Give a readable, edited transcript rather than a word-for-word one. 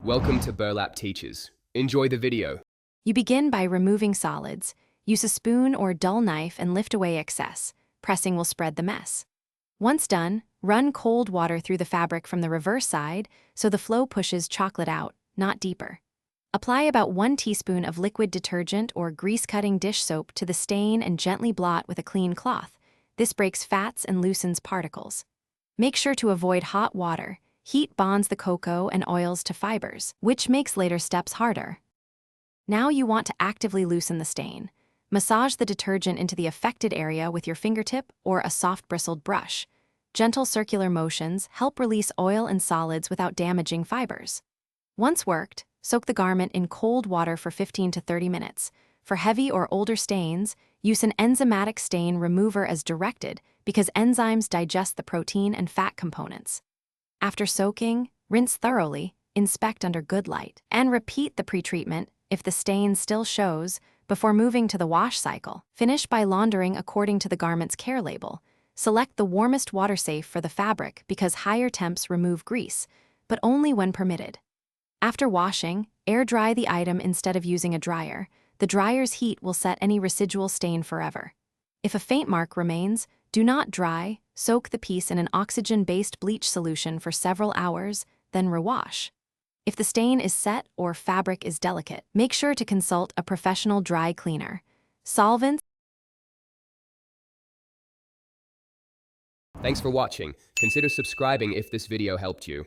Welcome to Burlap Teachers. Enjoy the video. You begin by removing solids. Use a spoon or dull knife and lift away excess. Pressing will spread the mess. Once done, run cold water through the fabric from the reverse side so the flow pushes chocolate out, not deeper. Apply about 1 teaspoon of liquid detergent or grease-cutting dish soap to the stain and gently blot with a clean cloth. This breaks fats and loosens particles. Make sure to avoid hot water. Heat bonds the cocoa and oils to fibers, which makes later steps harder. Now you want to actively loosen the stain. Massage the detergent into the affected area with your fingertip or a soft bristled brush. Gentle circular motions help release oil and solids without damaging fibers. Once worked, soak the garment in cold water for 15 to 30 minutes. For heavy or older stains, use an enzymatic stain remover as directed because enzymes digest the protein and fat components. After soaking, rinse thoroughly, inspect under good light, and repeat the pretreatment if the stain still shows before moving to the wash cycle. Finish by laundering according to the garment's care label. Select the warmest water safe for the fabric because higher temps remove grease, but only when permitted. After washing, air dry the item instead of using a dryer. The dryer's heat will set any residual stain forever. If a faint mark remains, do not dry. Soak the piece in an oxygen-based bleach solution for several hours, then rewash. If the stain is set or fabric is delicate, make sure to consult a professional dry cleaner. Solvents. Thanks for watching. Consider subscribing if this video helped you.